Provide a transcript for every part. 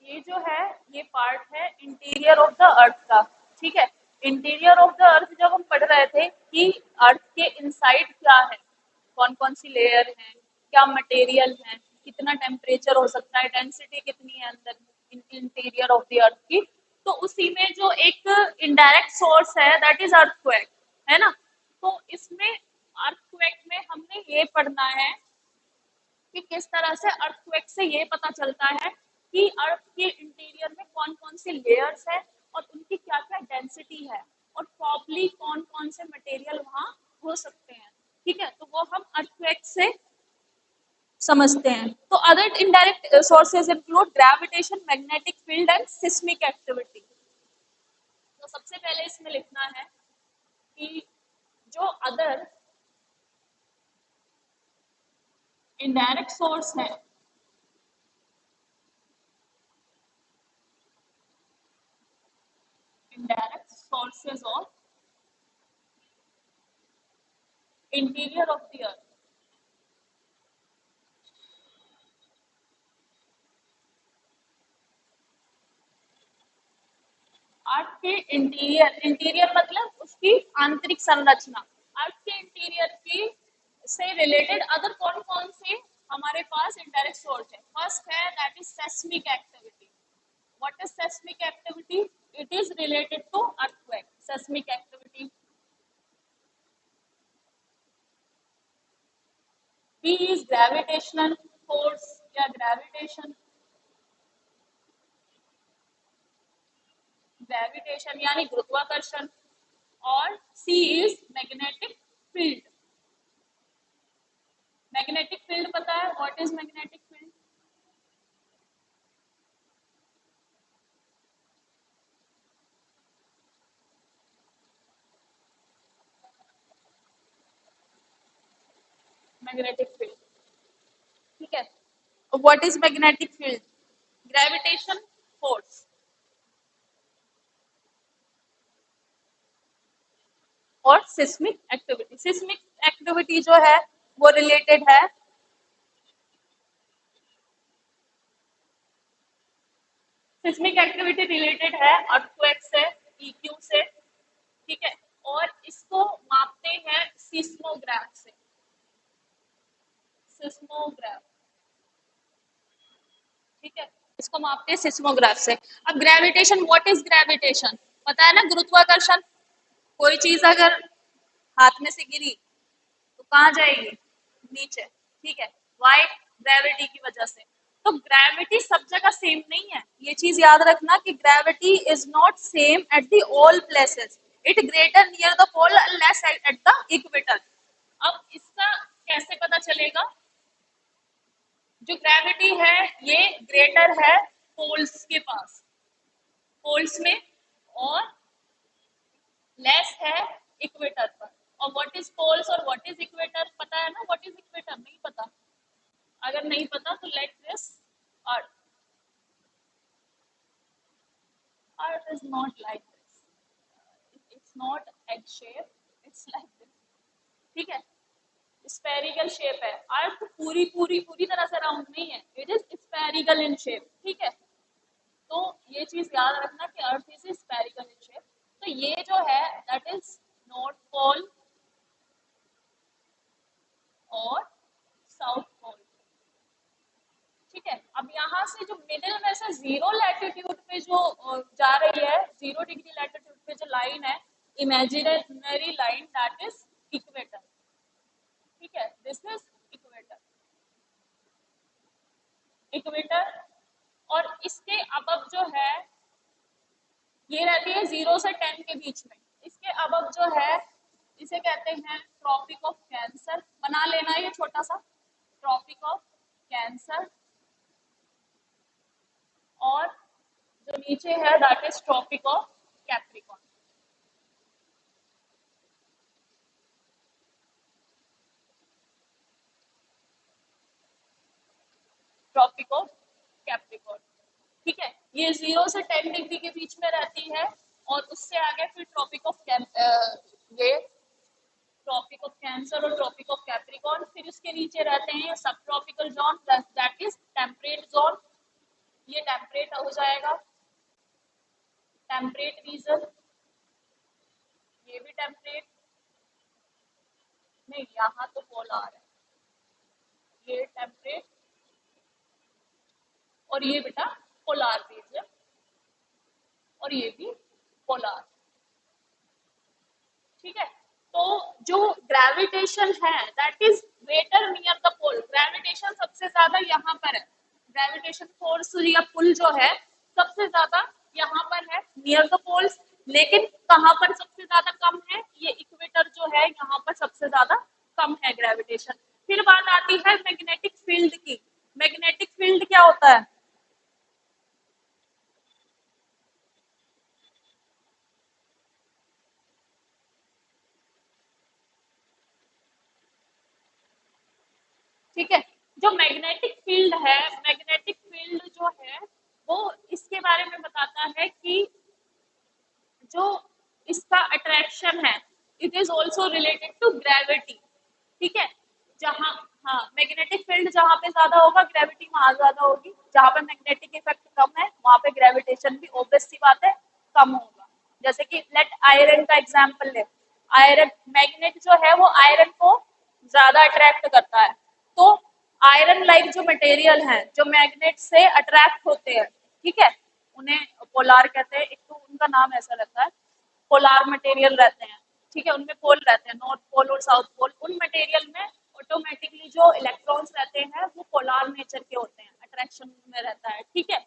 ये जो है ये पार्ट है इंटीरियर ऑफ द अर्थ का। ठीक है, इंटीरियर ऑफ द अर्थ जब हम पढ़ रहे थे कि अर्थ के इनसाइड क्या है, कौन कौन सी लेयर है, क्या मटेरियल है, कितना टेम्परेचर हो सकता है, डेंसिटी कितनी है अंदर इंटीरियर ऑफ द अर्थ की। तो उसी में जो एक इनडायरेक्ट सोर्स है दैट इज अर्थक्वेक, है ना। तो इसमें अर्थक्वेक में हमने ये पढ़ना है कि किस तरह से अर्थक्वेक से ये पता चलता है कि अर्थ के इंटीरियर में कौन कौन सी लेयर्स है और उनकी क्या क्या डेंसिटी है और प्रॉब्ली कौन कौन से मटेरियल वहां हो सकते हैं। ठीक है, तो वो हम अर्थक्वेक से समझते हैं। तो other indirect sources include gravitation, magnetic field and seismic activity. तो सबसे पहले इसमें लिखना है कि जो अदर इनडायरेक्ट सोर्स है indirect sources of interior of the earth। अर्थ के इंटीरियर, इंटीरियर मतलब उसकी आंतरिक संरचना, अर्थ के इंटीरियर की से रिलेटेड अदर कौन कौन से हमारे पास इनडायरेक्ट सोर्स है। फर्स्ट है that is seismic activity. What is seismic activity? It is related to earthquake. Seismic activity. B is gravitational force या ग्रेविटेशन, ग्रेविटेशन यानी गुरुत्वाकर्षण। और C is magnetic field. Magnetic field पता है what is magnetic field? Magnetic field, ठीक है। What is magnetic field? Gravitation force और seismic activity. Seismic activity जो है वो रिलेटेड है सिस्मिक एक्टिविटी रिलेटेड है अर्थक्वेक से, ईक्यू से। ठीक है, और इसको मापते हैं सिस्मोग्राफ से। सिस्मोग्राफ, ठीक है, इसको मापते हैं सिस्मोग्राफ से। अब ग्रेविटेशन, व्हाट इज ग्रेविटेशन? पता है ना, गुरुत्वाकर्षण। कोई चीज अगर हाथ में से गिरी तो कहाँ जाएगी? नीचे। ठीक है, वाई? ग्रेविटी की वजह से। तो ग्रेविटी सब जगह सेम नहीं है, ये चीज याद रखना कि gravity is not same at the all places. It greater near the pole, less at the equator. अब इसका कैसे पता चलेगा? जो ग्रेविटी है ये ग्रेटर है पोल्स के पास, पोल्स में, और लेस है इक्वेटर पर। और व्हाट इज पोल्स और व्हाट इज इक्वेटर पता है ना? व्हाट इज इक्वेटर नहीं पता? अगर नहीं पता तो let this earth, earth is not like this, it's not egg shape, it's like this. ठीक है, स्फेरिकल शेप है। अर्थ पूरी पूरी पूरी तरह से राउंड नहीं है, it is spherical in shape. ठीक है, तो ये चीज याद रखना कि earth is spherical in shape. तो ये जो है दैट इज नॉर्थ पोल और साउथ पोल। ठीक है, अब यहाँ से जो मिडिल में से जीरो लैटिट्यूड पे जो जा रही है, 0 डिग्री लैटिट्यूड पे जो लाइन है, imaginary line, that is equator. ठीक है, दिस इज इक्वेटर, इक्वेटर। और इसके अबव जो है ये रहती है 0 से 10 के बीच में। इसके अबव जो है इसे कहते हैं ट्रॉपिक ऑफ कैंसर। बना लेना ये छोटा सा, ट्रॉपिक ऑफ कैंसर। और जो नीचे है that is tropic of Capricorn. Tropic of Capricorn, ठीक है, ये 0 से 10 डिग्री के बीच में रहती है। और उससे आगे फिर ट्रॉपिक ऑफ ये ट्रॉपिक ऑफ कैंसर और ट्रॉपिक ऑफ कैप्रिकॉर्न। फिर उसके नीचे रहते हैं सब tropical zone, that is temperate zone. ये टेम्परेट हो जाएगा, टेम्परेट रीजन, ये भी टेम्परेट, नहीं यहाँ तो पोलार है, ये टेम्परेट, और ये बेटा पोलार रीजन, और ये भी पोलार। ठीक है, तो जो ग्रेविटेशन है that is greater near the pole, gravitation सबसे ज्यादा यहाँ पर है, ग्रेविटेशन फोर्स या पुल जो है सबसे ज्यादा यहाँ पर है नियर द पोल्स, लेकिन कहाँ पर सबसे ज्यादा कम है, ये इक्वेटर जो है यहाँ पर सबसे ज्यादा कम है ग्रेविटेशन। फिर बात आती है मैग्नेटिक फील्ड की, मैग्नेटिक फील्ड क्या होता है? ठीक है, जो मैग्नेटिक फील्ड है, मैग्नेटिक फील्ड जो है वो इसके बारे में बताता है कि जो इसका अट्रैक्शन है it is also related to gravity. ठीक है, जहाँ, हाँ मैग्नेटिक फील्ड जहाँ पे ज्यादा होगा ग्रेविटी वहां ज्यादा होगी, जहाँ पे मैग्नेटिक इफेक्ट कम है वहां पे ग्रेविटेशन भी ऑब्वियस सी बात है कम होगा। जैसे कि लेट आयरन का एग्जांपल ले, आयरन मैग्नेट जो है वो आयरन को ज्यादा अट्रैक्ट करता है, तो आयरन लाइक जो मटेरियल है जो मैग्नेट से अट्रैक्ट होते हैं, ठीक है, उन्हें पोलार कहते हैं, एक तो उनका नाम ऐसा रहता है, पोलार मटेरियल रहते हैं। ठीक है, उनमें पोल रहते हैं, नॉर्थ पोल और साउथ पोल, उन मटेरियल में ऑटोमेटिकली जो इलेक्ट्रॉन्स रहते हैं वो पोलार नेचर के होते हैं, अट्रैक्शन में रहता है। ठीक है,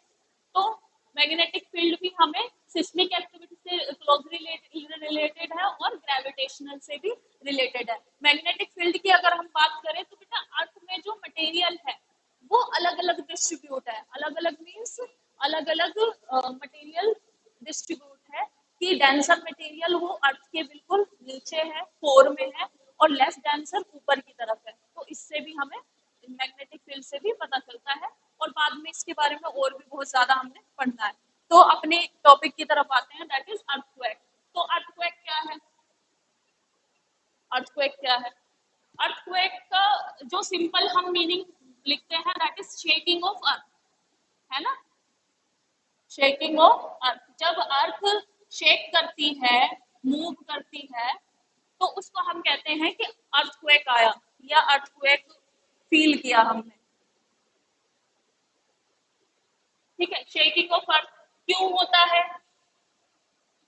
तो मैग्नेटिक फील्ड भी हमें सिस्मिक एक्टिविटी से क्लोजली रिलेटेड है और ग्रेविटेशनल से भी रिलेटेड है। मैग्नेटिक फील्ड की अगर हम बात करें तो बेटा अर्थ में जो मटेरियल है वो अलग अलग डिस्ट्रीब्यूट है, अलग अलग मीन्स अलग अलग मटेरियल डिस्ट्रीब्यूट है कि डेंसर मटेरियल वो अर्थ के बिल्कुल नीचे है, कोर में है, और लेस डेंसर ऊपर की तरफ है। तो इससे भी हमें मैग्नेटिक फील्ड से भी पता चलता है, और बाद में इसके बारे में और भी बहुत ज्यादा हमने पढ़ना है। तो अपने टॉपिक की तरफ आते हैं, दैट इज अर्थक्वेक। तो अर्थक्वेक क्या है? अर्थक्वेक क्या है? अर्थक्वेक का जो सिंपल हम मीनिंग लिखते हैं that is shaking of earth, है ना, शेकिंग ऑफ अर्थ। जब अर्थ शेक करती है, मूव करती है, तो उसको हम कहते हैं कि अर्थक्वेक आया या अर्थक्वेक फील किया हमने। ठीक है, शेकिंग ऑफ अर्थ क्यों होता है?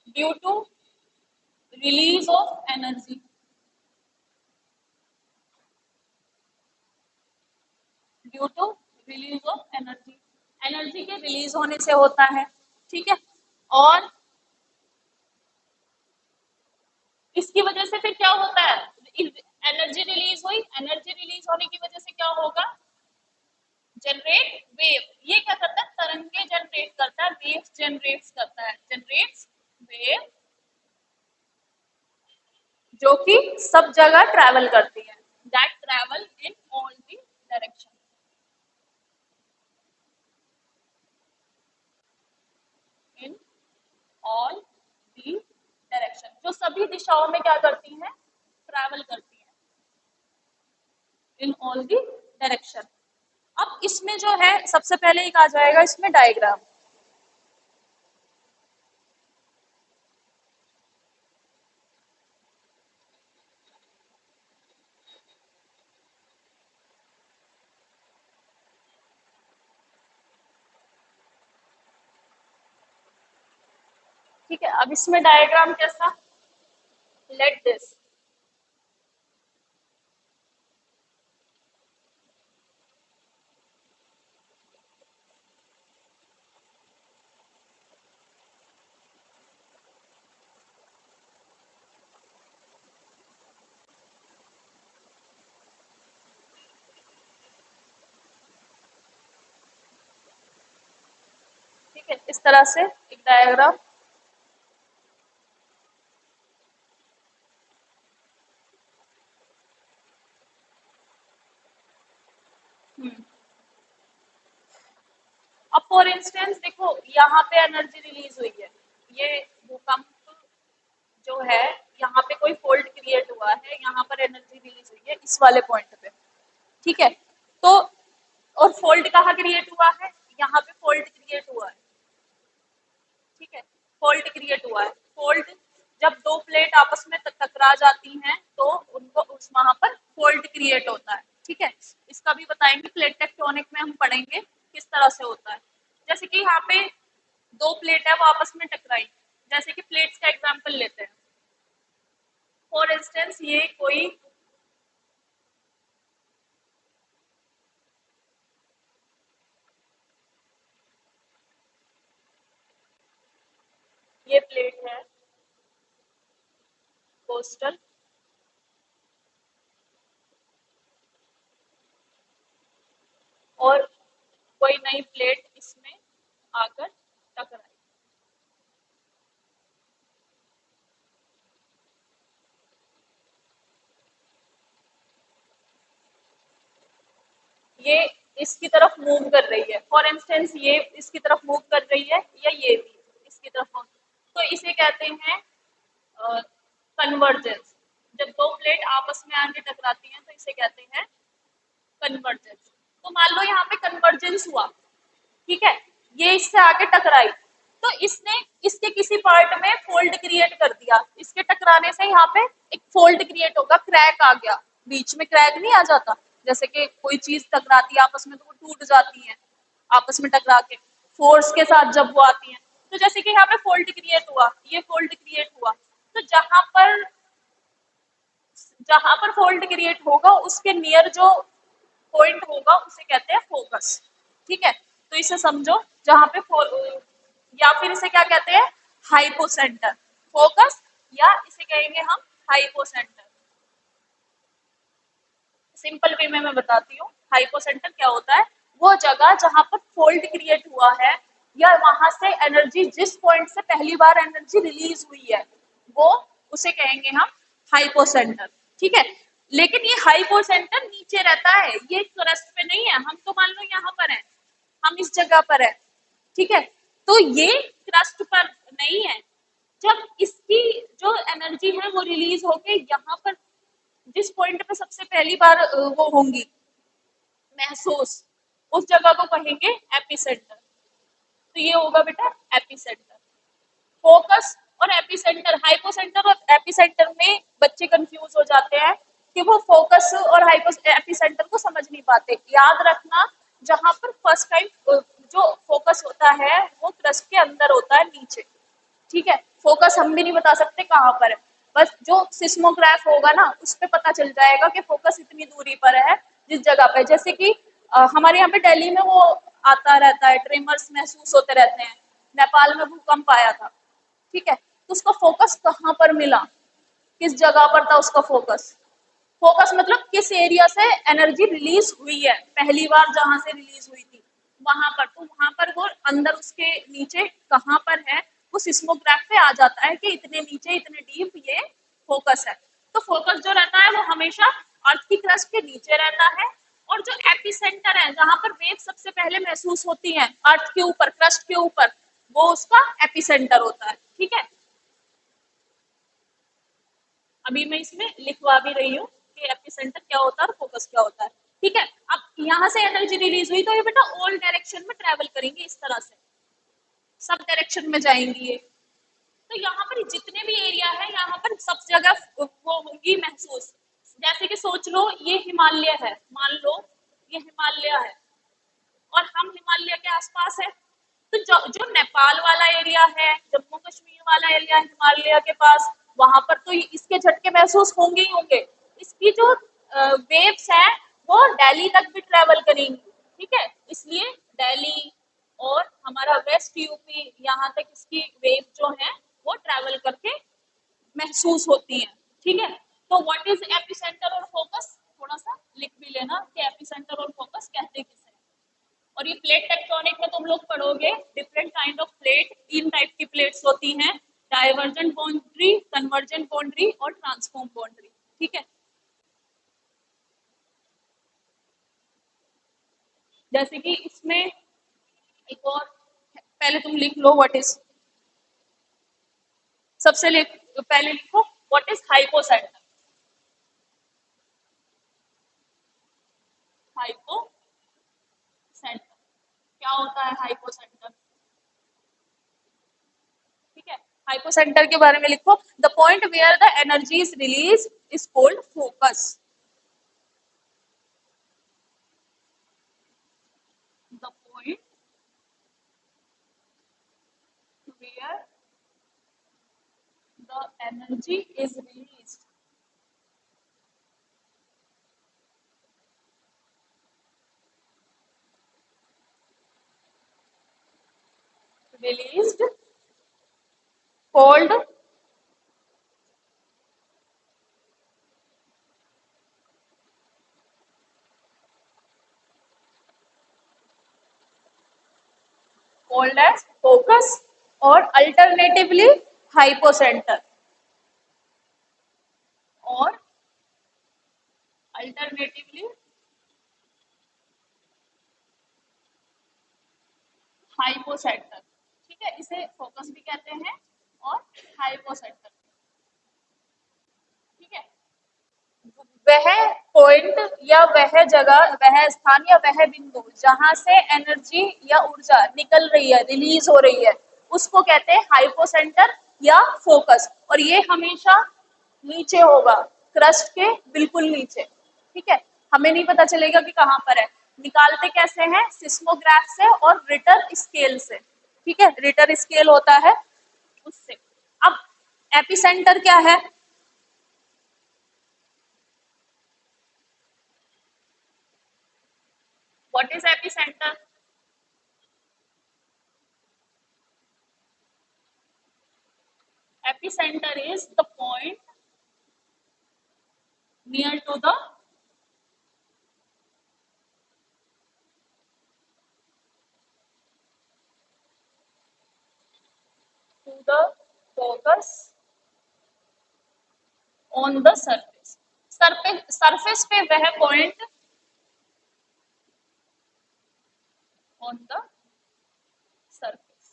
Due to release of energy, due to release of energy, energy के रिलीज होने से होता है। ठीक है, और इसकी वजह से फिर क्या होता है? एनर्जी रिलीज हुई, एनर्जी रिलीज होने की वजह से क्या होगा? जनरेट वेव, ये क्या करता है? तरंगे जनरेट करता है, वेव्स जनरेट करता है, जनरेट्स वेव जो कि सब जगह ट्रैवल करती है, that travel in all the direction, in all the direction, जो सभी दिशाओं में क्या करती हैं? ट्रैवल करती हैं, इन ऑल दी डायरेक्शन। अब इसमें जो है सबसे पहले एक आ जाएगा इसमें डायग्राम। ठीक है, अब इसमें डायग्राम कैसा? लेट दिस, ठीक है, इस तरह से एक डायग्राम। अब फॉर इंस्टेंस देखो यहाँ पे एनर्जी रिलीज हुई है, ये भूकंप जो है यहाँ पे कोई फॉल्ट क्रिएट हुआ है, यहाँ पर एनर्जी रिलीज हुई है इस वाले पॉइंट पे। ठीक है, तो और फॉल्ट कहाँ क्रिएट हुआ है? यहाँ पे फॉल्ट क्रिएट हुआ है, ठीक है, फॉल्ट क्रिएट हुआ है। फॉल्ट, जब दो प्लेट आपस में टकरा जाती हैं तो उनको उस वहां पर फॉल्ट क्रिएट होता है, ठीक है। इसका भी बताएंगे, प्लेट टेक्टोनिक में हम पढ़ेंगे किस तरह से होता है। जैसे कि यहाँ पे दो प्लेट है वो आपस में टकराई, जैसे कि प्लेट्स का एग्जांपल लेते हैं। फॉर इंस्टेंस ये कोई ये प्लेट है कोस्टल, और कोई नई प्लेट इसमें आकर टकराई। ये इसकी तरफ मूव कर रही है, फॉर इंस्टेंस ये इसकी तरफ मूव कर रही है, या ये भी इसकी तरफ मूव, तो इसे कहते हैं कन्वर्जेंस। जब दो प्लेट आपस में आके टकराती हैं तो इसे कहते हैं कन्वर्जेंस। तो मान लो यहाँ पे कन्वर्जेंस हुआ, ठीक है, ये इससे आगे टकराई, तो इसने इसके किसी पार्ट में फोल्ड क्रिएट कर दिया, इसके टकराने से यहाँ पे एक फोल्ड क्रिएट होगा, क्रैक आ गया, बीच में क्रैक नहीं आ जाता, जैसे कि कोई चीज टकराती है आपस में तो वो टूट जाती है आपस में टकरा के, फोर्स के साथ जब वो आती है। तो जैसे कि यहाँ पे फोल्ड क्रिएट हुआ, ये फोल्ड क्रिएट हुआ, तो जहां पर फोल्ड क्रिएट होगा उसके नियर जो पॉइंट होगा उसे कहते हैं फोकस, ठीक है। तो इसे समझो, जहां पे या फिर इसे क्या कहते हैं, हाइपोसेंटर, फोकस, या इसे कहेंगे हम हाइपोसेंटर। सिंपल वे में मैं बताती हूँ, हाइपोसेंटर क्या होता है, वो जगह जहां पर फोल्ड क्रिएट हुआ है, या वहां से एनर्जी, जिस पॉइंट से पहली बार एनर्जी रिलीज हुई है, वो उसे कहेंगे हम हाइपोसेंटर, ठीक है। लेकिन ये हाइपोसेंटर नीचे रहता है, ये क्रस्ट पे नहीं है। हम तो मान लो यहाँ पर है, हम इस जगह पर है, ठीक है, तो ये क्रस्ट पर नहीं है। जब इसकी जो एनर्जी है वो रिलीज होके यहाँ पर जिस पॉइंट पे सबसे पहली बार वो होंगी महसूस, उस जगह को कहेंगे एपिसेंटर। तो ये होगा बेटा एपिसेंटर। फोकस और एपिसेंटर, हाइपोसेंटर और एपिसेंटर में बच्चे कंफ्यूज हो जाते हैं कि वो फोकस और एपिसेंटर को समझ नहीं पाते। याद रखना, जहां पर फर्स्ट टाइम जो फोकस होता है वो क्रस्ट के अंदर होता है, नीचे, ठीक है। फोकस हम भी नहीं बता सकते कहाँ पर है, बस जो सिस्मोग्राफ होगा ना उस पर पता चल जाएगा कि फोकस इतनी दूरी पर है, जिस जगह पे, जैसे कि हमारे यहाँ पे दिल्ली में वो आता रहता है, ट्रेमर्स महसूस होते रहते हैं, नेपाल में भूकंप आया था, ठीक है, तो उसका फोकस कहाँ पर मिला, किस जगह पर था उसका फोकस। फोकस मतलब किस एरिया से एनर्जी रिलीज हुई है, पहली बार जहां से रिलीज हुई थी वहां पर, तो वहां पर वो अंदर उसके नीचे कहाँ पर है वो सिस्मोग्राफ पे आ जाता है कि इतने नीचे इतने डीप ये फोकस है। तो फोकस जो रहता है वो हमेशा अर्थ की क्रस्ट के नीचे रहता है, और जो एपिसेंटर है जहां पर वेव सबसे पहले महसूस होती है अर्थ के ऊपर, क्रस्ट के ऊपर, वो उसका एपिसेंटर होता है, ठीक है। अभी मैं इसमें लिखवा भी रही हूँ कि एपिसेंटर क्या होता है और फोकस क्या होता है, ठीक है। अब यहाँ से एनर्जी रिलीज हुई तो ये बेटा ऑल डायरेक्शन में ट्रेवल करेंगे, इस तरह से सब डायरेक्शन में जाएंगी ये। तो यहाँ पर जितने भी एरिया है यहाँ पर सब जगह वो होंगी महसूस। जैसे कि सोच लो ये हिमालय है, मान लो ये हिमालय है और हम हिमालय के आसपास है, तो जो नेपाल वाला एरिया है, जम्मू कश्मीर वाला एरिया है हिमालय के पास, वहां पर तो इसके झटके महसूस होंगे ही होंगे। इसकी जो वेव्स है वो दिल्ली तक भी ट्रेवल करेंगी, ठीक है, इसलिए दिल्ली और हमारा वेस्ट यूपी यहाँ तक इसकी वेव जो है वो ट्रेवल करके महसूस होती है, ठीक है। तो व्हाट इज एपिसेंटर और फोकस, थोड़ा सा लिख भी लेना कि एपिसेंटर और फोकस कहते किसे। और ये प्लेट टेक्टोनिक में तुम लोग पढ़ोगे डिफरेंट काइंड ऑफ प्लेट, तीन टाइप की प्लेट्स होती हैं, डाइवर्जेंट बाउंड्री, कन्वर्जेंट बाउंड्री और ट्रांसफॉर्म बाउंड्री, ठीक है। जैसे कि इसमें एक और, पहले तुम लिख लो व्हाट इज, पहले लिखो व्हाट इज हाइपोसेंटर। हाइपोसेंटर क्या होता है हाइपोसेंटर? ठीक है, हाइपोसेंटर के बारे में लिखो, the point where the energy is release is called focus. The point where the energy is release released called called as focus और अल्टरनेटिवली हाइपोसेंटर और अल्टरनेटिवली हाइपोसेंटर। ठीक है, इसे फोकस भी कहते हैं और हाइपोसेंटर। ठीक है, वह पॉइंट या वह जगह, वह स्थान या वह बिंदु जहां से एनर्जी या ऊर्जा निकल रही है, रिलीज हो रही है, उसको कहते हैं हाइपोसेंटर या फोकस। और ये हमेशा नीचे होगा, क्रस्ट के बिल्कुल नीचे। ठीक है, हमें नहीं पता चलेगा कि कहाँ पर है। निकालते कैसे हैं? सिस्मोग्राफ से और रिटर स्केल से। ठीक है, रिटर स्केल होता है उससे। अब एपिसेंटर क्या है? What is epicentre? epicenter is the point near to the focus on the surface। Surface पे वह point on the surface।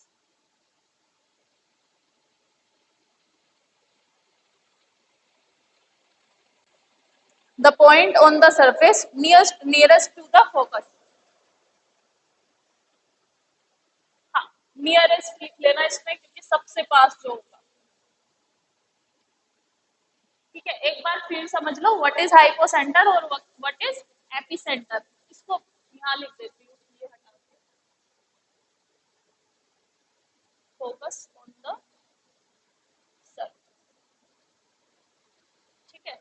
the point on the surface nearest to the focus। हाँ, nearest लिख लेना इसमें, क्योंकि सबसे पास जो होगा। ठीक है, एक बार फिर समझ लो व्हाट इज हाइपोसेंटर और व्हाट इज एपिसेंटर। इसको यहाँ लिख देती हूँ, ये हटा के, फोकस ऑन द सर्फ। ठीक है,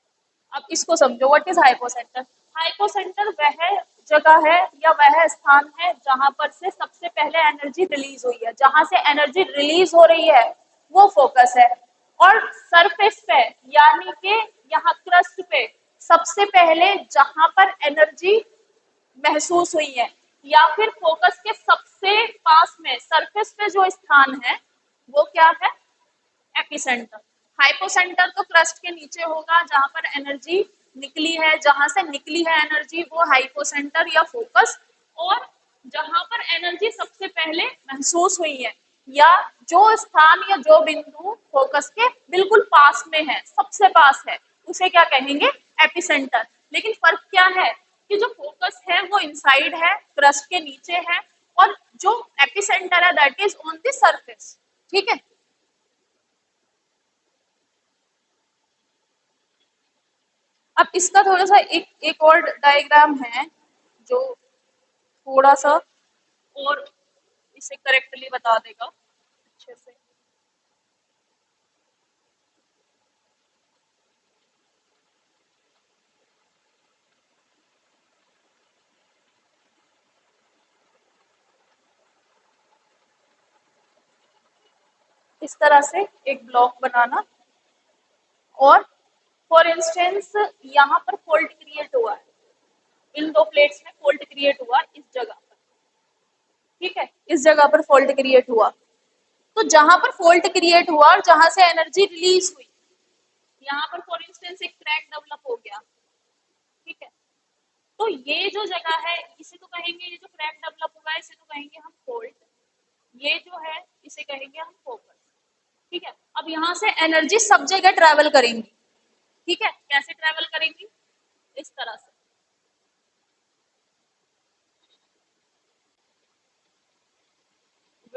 अब इसको समझो व्हाट इज हाइपोसेंटर। हाइपोसेंटर वह जगह है या वह स्थान है जहां पर से सबसे पहले एनर्जी रिलीज हुई है। जहां से एनर्जी रिलीज हो रही है वो फोकस है। और सरफेस पे यानी कि यहाँ क्रस्ट पे सबसे पहले जहां पर एनर्जी महसूस हुई है, या फिर फोकस के सबसे पास में सरफेस पे जो स्थान है वो क्या है? एपिसेंटर। हाइपोसेंटर तो क्रस्ट के नीचे होगा, जहां पर एनर्जी निकली है, जहां से निकली है एनर्जी वो हाइपोसेंटर या फोकस। और जहां पर एनर्जी सबसे पहले महसूस हुई है, या जो स्थान या जो बिंदु फोकस के बिल्कुल पास में है, सबसे पास है, उसे क्या कहेंगे? एपिसेंटर। लेकिन फर्क क्या है कि जो फोकस है वो इनसाइड है, क्रस्ट के नीचे है, और जो एपिसेंटर है that is on the surface. ठीक है, अब इसका थोड़ा सा एक और डायग्राम है जो थोड़ा सा और इसे करेक्टली बता देगा अच्छे से। इस तरह से एक ब्लॉक बनाना, और फॉर इंस्टेंस यहाँ पर फॉल्ट क्रिएट हुआ है, इन दो प्लेट्स में फॉल्ट क्रिएट हुआ इस जगह पर। ठीक है, इस जगह पर फॉल्ट क्रिएट हुआ, तो जहां पर फॉल्ट क्रिएट हुआ और जहां से एनर्जी रिलीज हुई, यहाँ पर फॉर इंस्टेंस एक क्रैक डेवलप हो गया। ठीक है, तो ये जो जगह है इसे तो कहेंगे, ये जो क्रैक डेवलप हुआ है इसे तो कहेंगे हम फॉल्ट, ये जो है इसे कहेंगे हम फोकस। ठीक है, अब यहाँ से एनर्जी सब जगह ट्रेवल करेंगी। ठीक है, कैसे ट्रेवल करेंगी? इस तरह से।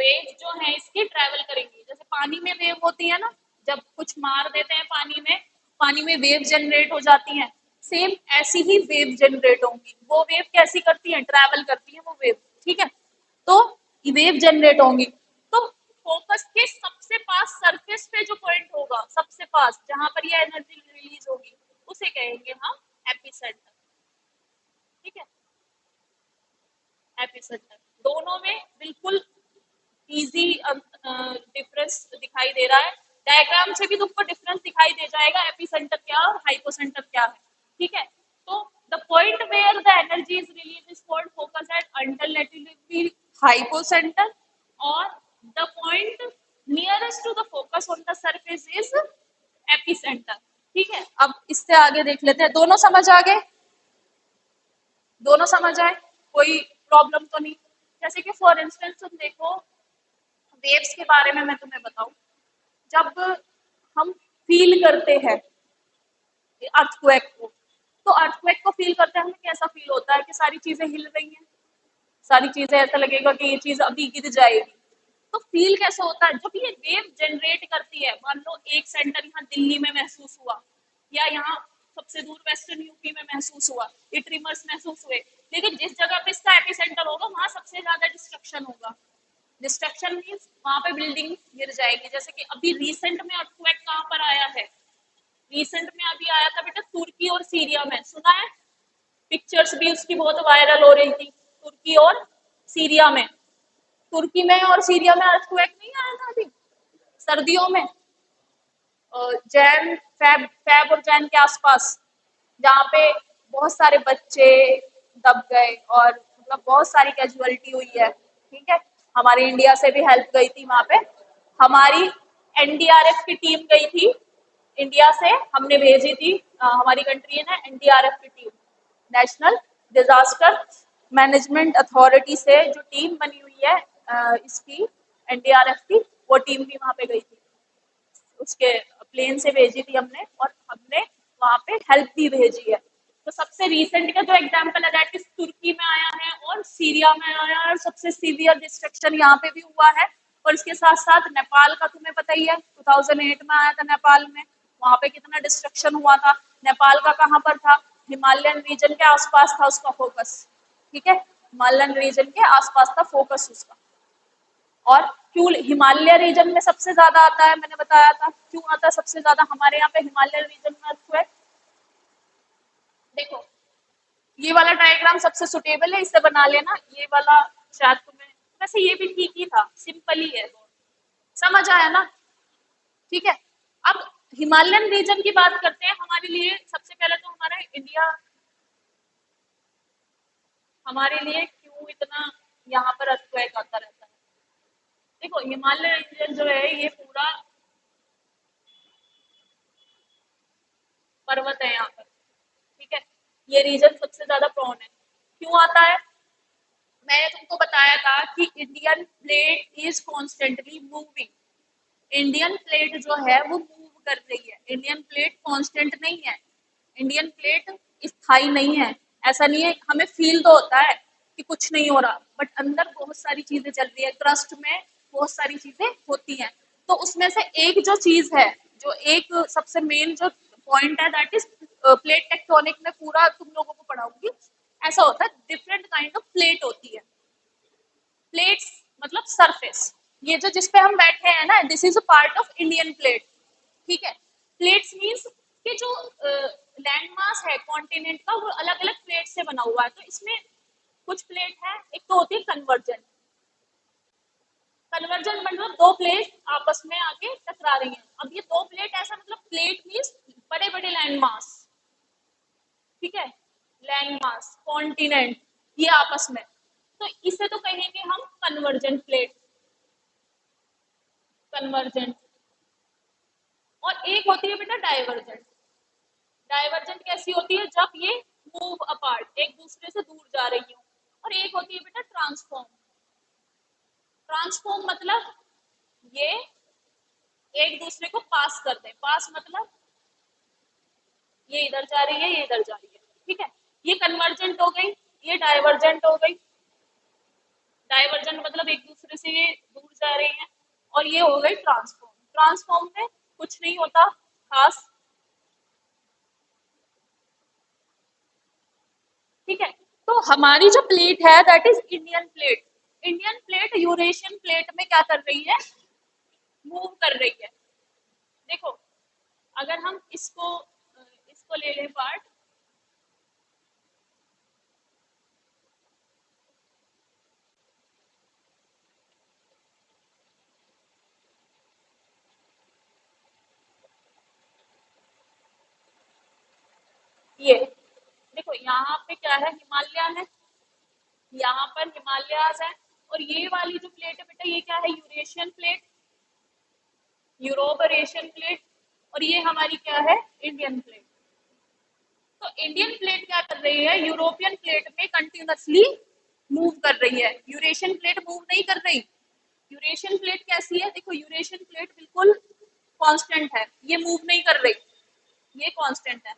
वेव जो है इसकी ट्रेवल करेंगी। जैसे पानी में वेव होती है ना, जब कुछ मार देते हैं पानी में वेव जनरेट हो जाती हैं, सेम ऐसी ही वेव जनरेट होंगी। वो वेव कैसी करती हैं, ट्रैवल करती हैं वो वेव, ठीक है। तो वेव जनरेट होंगी, तो फोकस के सबसे पास सरफेस पे जो पॉइंट होगा, सबसे पास जहां पर ये एनर्जी रिलीज होगी, उसे कहेंगे हम एपिसेंटर, ठीक है। एपिसेंटर, दोनों में बिल्कुल इजी डिफरेंस दिखाई दे रहा है। डायग्राम से भी तुमको डिफरेंस दिखाई दे जाएगा एपिसेंटर क्या और हाइपोसेंटर क्या है, ठीक है। तो the point where the energy is release is called focus at alternatively hypocentre, और the point nearest to the focus on the surface is epicentre, ठीक है। अब इससे आगे देख लेते हैं, दोनों समझ आ गए, दोनों समझ आए, कोई प्रॉब्लम तो नहीं। जैसे कि फॉर इंस्टेंस तुम देखो, वेव्स के बारे में मैं तुम्हें बताऊं, जब हम फील करते हैं अर्थक्वेक को, तो अर्थक्वेक को फील करते हैं हमें कैसा फील होता है कि सारी चीजें हिल रही हैं, सारी चीजें ऐसा लगेगा कि ये चीज अभी गिर जाएगी। तो फील कैसे होता है, जब ये वेव जनरेट करती है, मान लो एक सेंटर यहाँ दिल्ली में महसूस हुआ, या यहाँ सबसे दूर वेस्टर्न यूपी में महसूस हुआ, ये ट्रिमर्स महसूस हुए, लेकिन जिस जगह पे इसका एपिसेंटर होगा वहां सबसे ज्यादा डिस्ट्रक्शन होगा। डिस्ट्रक्शन मीन्स वहां पे बिल्डिंग गिर जाएगी। जैसे कि अभी रिसेंट में अर्थक्वेक कहाँ पर आया है, रिसेंट में अभी आया था बेटा तुर्की और सीरिया में, सुना है? पिक्चर्स भी उसकी बहुत वायरल हो रही थी, तुर्की और सीरिया में। तुर्की में और सीरिया में अर्थक्वेक नहीं आया था अभी सर्दियों में, जैन फेब और जैन के आसपास, जहाँ पे बहुत सारे बच्चे दब गए और मतलब बहुत सारी कैजुअलिटी हुई है, ठीक है। हमारे इंडिया से भी हेल्प गई थी वहां पे, हमारी एनडीआरएफ की टीम गई थी, इंडिया से हमने भेजी थी, हमारी कंट्री ने एनडीआरएफ की team, national disaster management authority से जो टीम बनी हुई है इसकी एनडीआरएफ की, वो टीम भी वहां पे गई थी, उसके प्लेन से भेजी थी हमने, और हमने वहां पे हेल्प भी भेजी है। तो सबसे रिसेंट का जो एग्जांपल है दैट इज तुर्की में आया है और सीरिया में आया है, और सबसे सीवियर डिस्ट्रक्शन यहाँ पे भी हुआ है। और इसके साथ साथ नेपाल का तुम्हें पता ही है, 2008 में आया था नेपाल में, वहां पे कितना डिस्ट्रक्शन हुआ था। नेपाल का कहाँ पर था, हिमालयन रीजन के आसपास था उसका फोकस, ठीक है, हिमालयन रीजन के आसपास था फोकस उसका। और क्यों हिमालय रीजन में सबसे ज्यादा आता है, मैंने बताया था क्यों आता है सबसे ज्यादा हमारे यहाँ पे हिमालय रीजन में अर्थक्वेक। देखो ये वाला डायग्राम सबसे सुटेबल है, इसे बना लेना, ये वाला शायद तुम्हें, वैसे ये भी ठीक ही था, सिंपल ही है, समझ आया ना, ठीक है। अब हिमालयन रीजन की बात करते हैं, हमारे लिए सबसे पहले तो हमारा इंडिया, हमारे लिए क्यों इतना यहाँ पर अर्थक्वेक आता रहता है। देखो हिमालय रीजन जो है ये पूरा पर्वत है यहाँ पर, ठीक है, ये रीजन सबसे ज्यादा प्रोन है। क्यों आता है, मैंने तुमको बताया था कि Indian plate is constantly moving, Indian plate जो है वो मूव कर रही है, इंडियन प्लेट कांस्टेंट नहीं है, इंडियन प्लेट स्थायी नहीं है। ऐसा नहीं है, हमें फील तो होता है कि कुछ नहीं हो रहा, बट अंदर बहुत सारी चीजें चल रही है, क्रस्ट में बहुत सारी चीजें होती हैं। तो उसमें से एक जो चीज है, जो एक सबसे मेन जो पॉइंट है दैट इज प्लेट टेक्टोनिक में, पूरा तुम लोगों को पढ़ाऊंगी। ऐसा होता है, डिफरेंट काइंड ऑफ प्लेट होती है। प्लेट्स मतलब सरफेस, ये जो जिसपे हम बैठे हैं ना, this is a part of Indian plate, ठीक है। प्लेट्स मींस कि जो लैंड मास है कॉन्टिनेंट का, वो अलग अलग प्लेट से बना हुआ है। तो इसमें कुछ प्लेट है, एक तो होती है कन्वर्जन, कन्वर्जन मतलब दो प्लेट आपस में आके टकरा रही हैं। अब ये दो प्लेट ऐसा मतलब प्लेट मींस बड़े बड़े लैंड मास, ठीक है, लैंड मास कॉन्टिनेंट, ये आपस में, तो इसे तो कहेंगे हम कन्वर्जन प्लेट, कन्वर्जेंट। और एक होती है बेटा डाइवर्जेंट, डाइवर्जेंट कैसी होती है, जब ये मूव अपार्ट, एक दूसरे से दूर जा रही हो। और एक होती है बेटा ट्रांसफॉर्म, ट्रांसफॉर्म मतलब ये एक दूसरे को पास कर दे, पास मतलब ये इधर जा रही है, ये इधर जा रही है, ठीक है। ये कन्वर्जेंट हो गई, ये डाइवर्जेंट हो गई। डाइवर्जेंट मतलब एक दूसरे से ये दूर जा रही हैं। और ये हो गई ट्रांसफॉर्म। ट्रांसफॉर्म में कुछ नहीं होता खास, ठीक है। तो हमारी जो प्लेट है that is Indian plate. Indian plate Eurasian plate में क्या कर रही है, मूव कर रही है। देखो, अगर हम इसको ले लें पार्ट, ये देखो यहाँ पे क्या है, हिमालय है, यहाँ पर हिमालयाज है। और ये वाली जो प्लेट है बेटा, ये क्या है, यूरेशियन प्लेट, यूरोप और एशियन प्लेट। और ये हमारी क्या है, इंडियन प्लेट। तो इंडियन प्लेट क्या कर रही है, यूरोपियन प्लेट में कंटिन्यूसली मूव कर रही है, यूरेशियन प्लेट मूव नहीं कर रही। यूरेशियन प्लेट कैसी है, देखो यूरेशियन प्लेट बिल्कुल कांस्टेंट है, ये मूव नहीं कर रही, ये कांस्टेंट है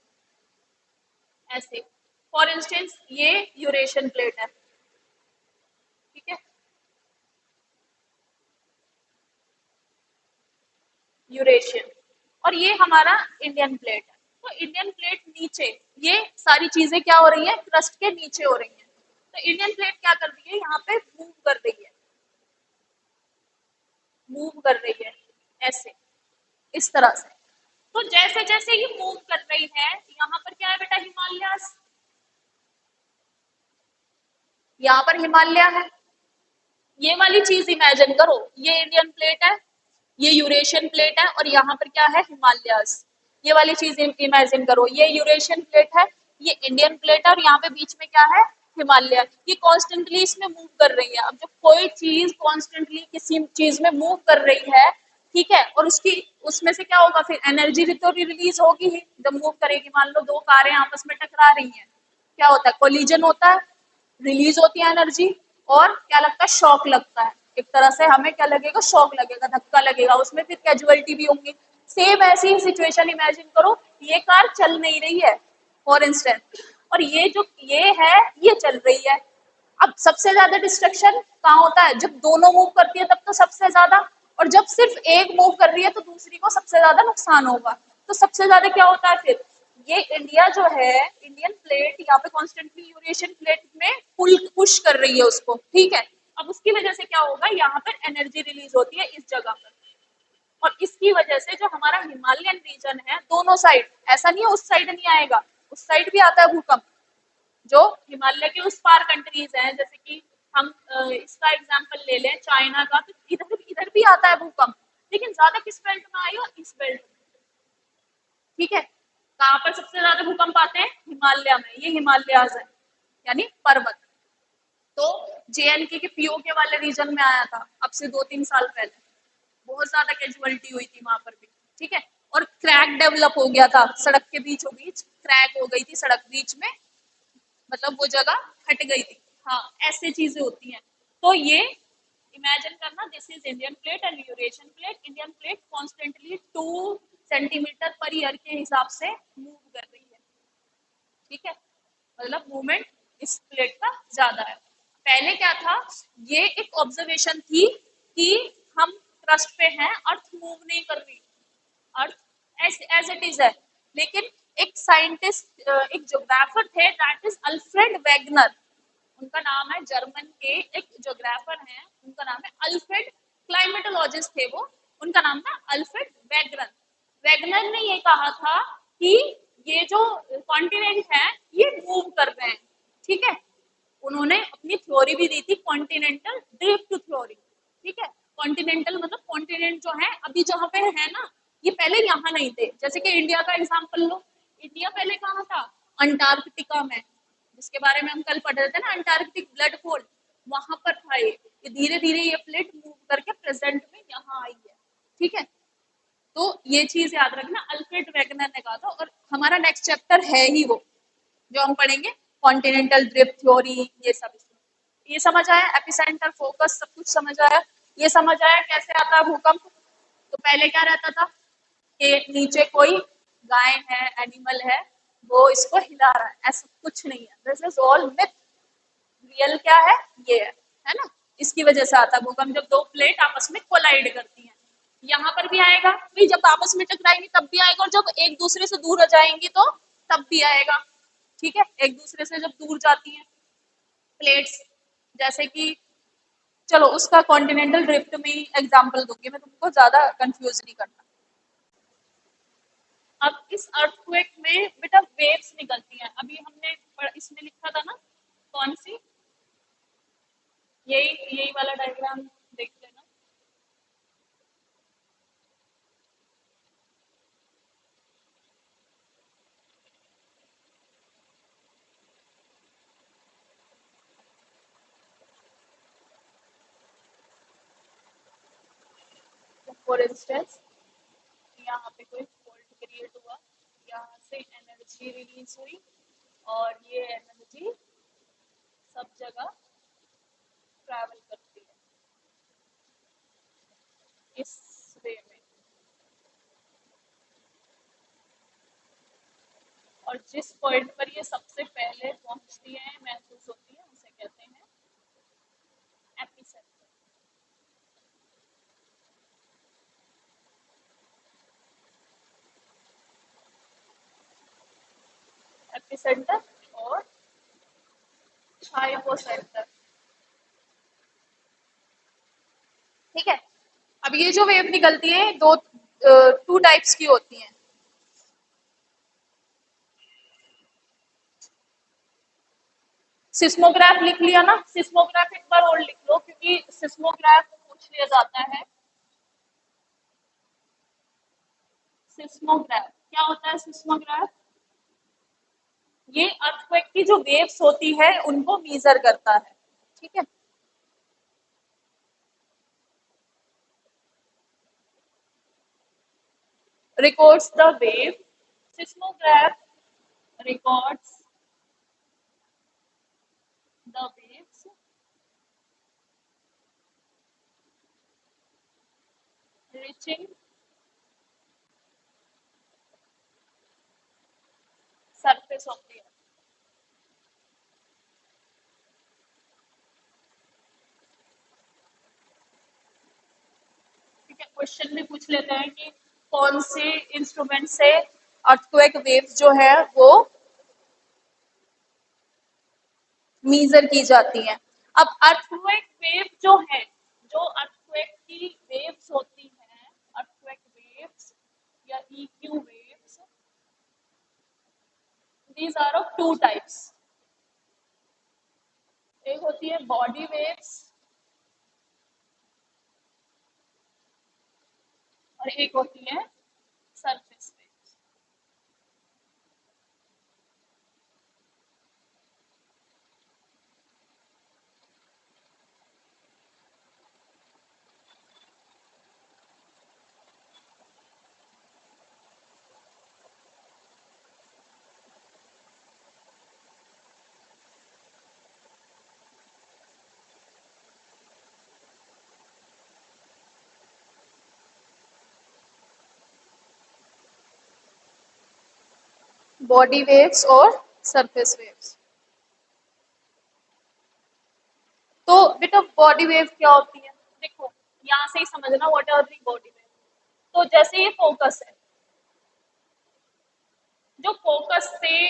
ऐसे। फॉर इंस्टेंस ये यूरेशियन प्लेट है, ठीक है, यूरेशियन। और ये हमारा इंडियन प्लेट है। तो इंडियन प्लेट नीचे, ये सारी चीजें क्या हो रही है, क्रस्ट के नीचे हो रही है। तो इंडियन प्लेट क्या कर रही है, यहाँ पे मूव कर रही है, मूव कर रही है ऐसे, इस तरह से। तो जैसे जैसे ये मूव कर रही है, यहाँ पर क्या है बेटा, हिमालय, यहाँ पर हिमालय है। ये वाली चीज इमेजिन करो, ये इंडियन प्लेट है, ये यूरेशियन प्लेट है, और यहाँ पर क्या है, हिमालयाज। ये वाली चीज इमेजिन करो, ये यूरेशियन प्लेट है, ये इंडियन प्लेट है, और यहाँ पे बीच में क्या है, हिमालय। ये कॉन्स्टेंटली इसमें मूव कर रही है। अब जब कोई चीज कॉन्स्टेंटली किसी चीज में मूव कर रही है, ठीक है, और उसकी उसमें से क्या होगा, फिर एनर्जी भी तो रिलीज होगी ही जब मूव करेगी। मान लो दो कारें आपस में टकरा रही हैं, क्या होता है, कोलिजन होता है, रिलीज होती है एनर्जी, और क्या लगता है, शॉक लगता है। एक तरह से हमें क्या लगेगा, शॉक लगेगा, धक्का लगेगा, उसमें फिर कैजुअलिटी भी होंगी। सेम ऐसी ही सिचुएशन इमेजिन करो, ये कार चल नहीं रही है फॉर इंस्टेंस, और ये जो ये है, ये चल रही है। अब सबसे ज्यादा डिस्ट्रक्शन कहाँ होता है, जब दोनों मूव करती है तब तो सबसे ज्यादा, और जब सिर्फ एक मूव कर रही है तो दूसरी को सबसे ज्यादा नुकसान होगा। तो सबसे ज्यादा क्या होता है फिर, ये इंडिया जो है, इंडियन प्लेट यहाँ पे कॉन्स्टेंटली यूरेशियन प्लेट में पुल पुश कर रही है उसको, ठीक है। अब उसकी वजह से क्या होगा, यहाँ पर एनर्जी रिलीज होती है इस जगह पर, और इसकी वजह से जो हमारा हिमालयन रीजन है, दोनों साइड, ऐसा नहीं है उस साइड नहीं आएगा, उस साइड भी आता है भूकंप। जो हिमालय के उस पार कंट्रीज हैं, जैसे कि हम इसका एग्जांपल ले लें चाइना का, तो इधर इधर भी आता है भूकंप, लेकिन ज्यादा किस बेल्ट में आएगा, इस बेल्ट में, ठीक है। कहाँ पर सबसे ज्यादा भूकंप आते हैं, हिमालय में, ये हिमालयाज है, यानी पर्वत। तो जेएनके के पीओके वाले रीजन में आया था अब से 2-3 साल पहले, बहुत ज्यादा कैजुअलिटी हुई थी वहां पर भी, ठीक है। और क्रैक डेवलप हो गया था, सड़क के बीचों बीच क्रैक हो गई थी सड़क बीच में, मतलब वो जगह हट गई थी। हाँ, ऐसे चीजें होती हैं। तो ये इमेजिन करना, this is Indian plate and Eurasian plate. Indian plate constantly 2 centimetre per year के हिसाब से मूव कर रही है, ठीक है, मतलब मूवमेंट इस प्लेट का ज्यादा है। पहले क्या था, ये एक ऑब्जर्वेशन थी कि हम क्रस्ट पे हैं, अर्थ मूव नहीं कर रही, अर्थ एज इट इज है। लेकिन एक साइंटिस्ट, एक ज्योग्राफर थे, दैट इज अल्फ्रेड वेगनर, उनका नाम है, जर्मन के एक ज्योग्राफर हैं, उनका नाम है अल्फ्रेड, क्लाइमेटोलॉजिस्ट थे वो, उनका नाम था अल्फ्रेड वेगनर। वेगनर ने ये कहा था कि ये जो कॉन्टिनेंट है, ये मूव कर रहे हैं, ठीक है। उन्होंने अपनी थ्योरी भी दी थी, कॉन्टिनेंटल ड्रिफ्ट थ्योरी, ठीक है। कॉन्टिनेंटल मतलब कॉन्टिनेंट जो है अभी जहाँ पे है ना, ये पहले यहाँ नहीं थे। जैसे कि इंडिया का एग्जांपल लो, इंडिया पहले कहाँ था, अंटार्कटिका में, जिसके बारे में हम कल पढ़ रहे थे ना, अंटार्कटिक ब्लड फोल्ड, वहां पर था ये धीरे धीरे ये प्लेट मूव करके प्रेजेंट में यहाँ आई है, ठीक है। तो ये चीज याद रखना, अल्फ्रेड वेगनर ने कहा था। और हमारा नेक्स्ट चैप्टर है ही वो, जो हम पढ़ेंगे, कॉन्टिनेंटल ड्रिफ्ट थ्योरी, ये सब। ये समझ आया, एपिसेंटर, फोकस, सब कुछ समझ आया। ये समझ आया कैसे आता है भूकंप। तो पहले क्या रहता था कि नीचे कोई गाय है, एनिमल है, वो इसको हिला रहा है, ऐसा कुछ नहीं है, this is all myth. Real क्या है, ये है ना। इसकी वजह से आता है भूकंप, जब दो प्लेट आपस में कोलाइड करती हैं। यहाँ पर भी आएगा भाई, जब आपस में टकराएंगी तब भी आएगा, और जब एक दूसरे से दूर हो जाएंगी तो तब भी आएगा। ठीक है, एक दूसरे से जब दूर जाती हैं प्लेट्स, जैसे कि चलो उसका कॉन्टिनेंटल ड्रिफ्ट में ही एग्जांपल दूंगी मैं, तुमको ज्यादा कंफ्यूज नहीं करना। अब इस अर्थक्वेक में बेटा वेव्स निकलती हैं। अभी हमने इसमें लिखा था ना, कौन सी, यही यही वाला डायग्राम देख लेना। फॉर इंस्टेंस यहाँ पे कोई फॉल्ट क्रिएट हुआ, यहाँ से एनर्जी रिलीज हुई, और ये एनर्जी सब जगह ट्रैवल करती है इस वे में, और जिस पॉइंट पर ये सबसे पहले पहुंचती है, महसूस होती है, उसे कहते हैं एपिसेंटर। एपिसेंटर और हाइपोसेंटर। ठीक है, अब ये जो वेव निकलती है दो टू टाइप्स की होती हैं। सिस्मोग्राफ लिख लिया ना, सिस्मोग्राफ एक बार और लिख लो, क्योंकि सिस्मोग्राफ पूछ लिया जाता है। सिस्मोग्राफ क्या होता है? सिस्मोग्राफ ये अर्थक्वेक की जो वेव्स होती है उनको मेजर करता है। ठीक है, records the wave. Seismograph records the waves reaching surface of the earth. ठीक है, क्वेश्चन में पूछ लेते हैं कि कौन से इंस्ट्रूमेंट से अर्थक्वेक वेव्स जो है वो मेजर की जाती हैं। अब अर्थक्वेक वेव जो है, जो अर्थक्वेक की वेव्स होती हैं, अर्थक्वेक वेव्स या EQ waves, these are of two types. एक होती है बॉडी वेव्स और एक होती है सरफेस वेव्स। बॉडी वेव्स और सरफेस वेव्स। तो बेटा बॉडी वेव क्या होती है? देखो यहाँ से ही समझना, what are the body wave. तो जैसे ये फोकस है, जो फोकस से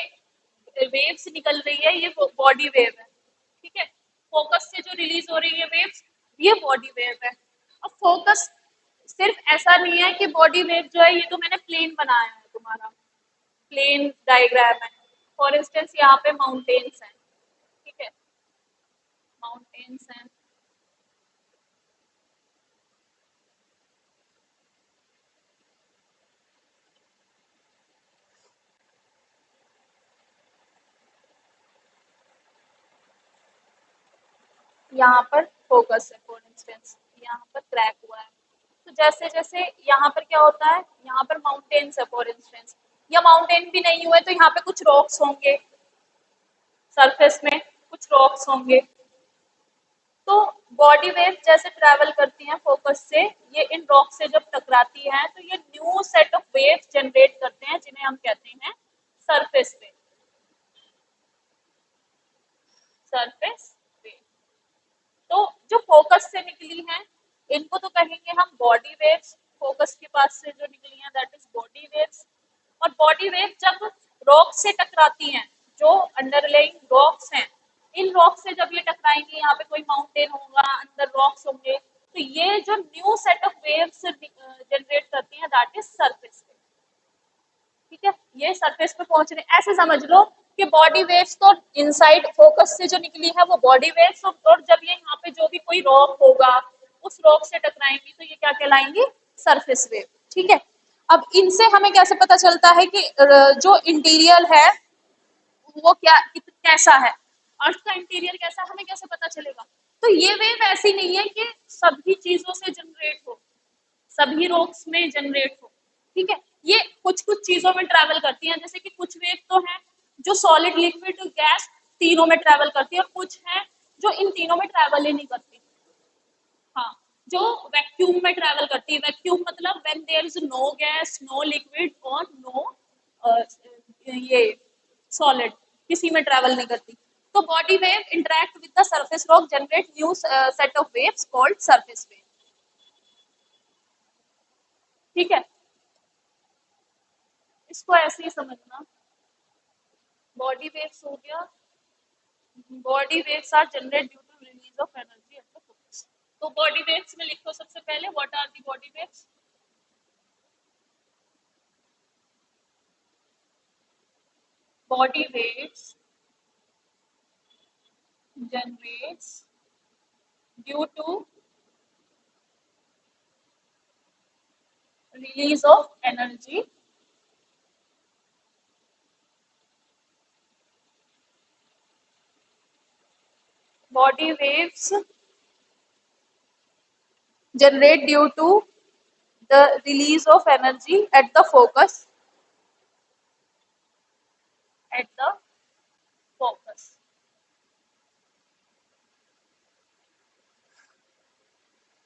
वेव्स निकल रही है ये बॉडी वेव है। ठीक है, फोकस से जो रिलीज हो रही है वेव्स, ये बॉडी वेव है। अब फोकस सिर्फ ऐसा नहीं है कि बॉडी वेव जो है ये तो मैंने प्लेन बनाया है, तुम्हारा प्लेन डायग्राम है। फॉर इंस्टेंस यहाँ पे माउंटेन्स हैं। ठीक है, माउंटेन्स हैं, यहाँ पर फोकस है, फॉर इंस्टेंस यहाँ पर क्रैक हुआ है। तो जैसे जैसे यहाँ पर क्या होता है, यहाँ पर माउंटेन्स है फॉर इंस्टेंस, या माउंटेन भी नहीं हुए तो यहाँ पे कुछ रॉक्स होंगे, सरफेस में कुछ रॉक्स होंगे। तो बॉडी वेव जैसे ट्रैवल करती हैं फोकस से, ये इन रॉक से जब टकराती हैं तो ये new set of waves generate करते हैं, जिन्हें हम कहते हैं सरफेस वेव। Surface wave. तो जो निकली हैं इनको तो कहेंगे हम बॉडी वेव्स। फोकस के पास से जो निकली हैं दैट इज बॉडी वेव्स। और बॉडी वेव जब रॉक से टकराती हैं, जो अंडरलाइंग रॉक्स हैं, इन रॉक से जब ये टकराएंगे, यहाँ पे कोई माउंटेन होगा, अंदर रॉक्स होंगे, तो ये जो new set of waves generate करती हैं दैट इज सरफेस वेव। ठीक है, ये सरफेस पे पहुंच रहे, ऐसे समझ लो कि बॉडी वेव्स तो इनसाइड फोकस से जो निकली है वो बॉडी वेव्स, और जब ये यहाँ पे जो भी कोई रॉक होगा उस रॉक से टकराएंगी तो ये क्या कहलाएंगी, सरफेस वेव। ठीक है, अब इनसे हमें कैसे पता चलता है कि जो इंटीरियर है वो क्या कैसा है, अर्थ का इंटीरियर कैसा, हमें कैसे पता चलेगा। तो ये वेव ऐसी नहीं है कि सभी चीजों से जनरेट हो, सभी रॉक्स में जनरेट हो। ठीक है, ये कुछ कुछ चीजों में ट्रैवल करती हैं, जैसे कि कुछ वेव तो हैं जो सॉलिड लिक्विड गैस तीनों में ट्रैवल करती है, और कुछ हैं जो इन तीनों में ट्रैवल ही नहीं करती। हाँ, जो वैक्यूम में ट्रैवल करती है, वैक्यूम मतलब when there is no gas, no liquid और नो ये सॉलिड, किसी में ट्रैवल नहीं करती। तो body wave interact with the surface rock generate new set of waves called surface wave. ठीक है, इसको ऐसे ही समझना। बॉडी वेव्स हो गया, body waves are generated due to release of energy at the focus. तो बॉडी वेव्स में लिखो सबसे पहले what are the body waves. Body waves generates due to release of energy body waves generate due to the release of energy at the focus at the focus।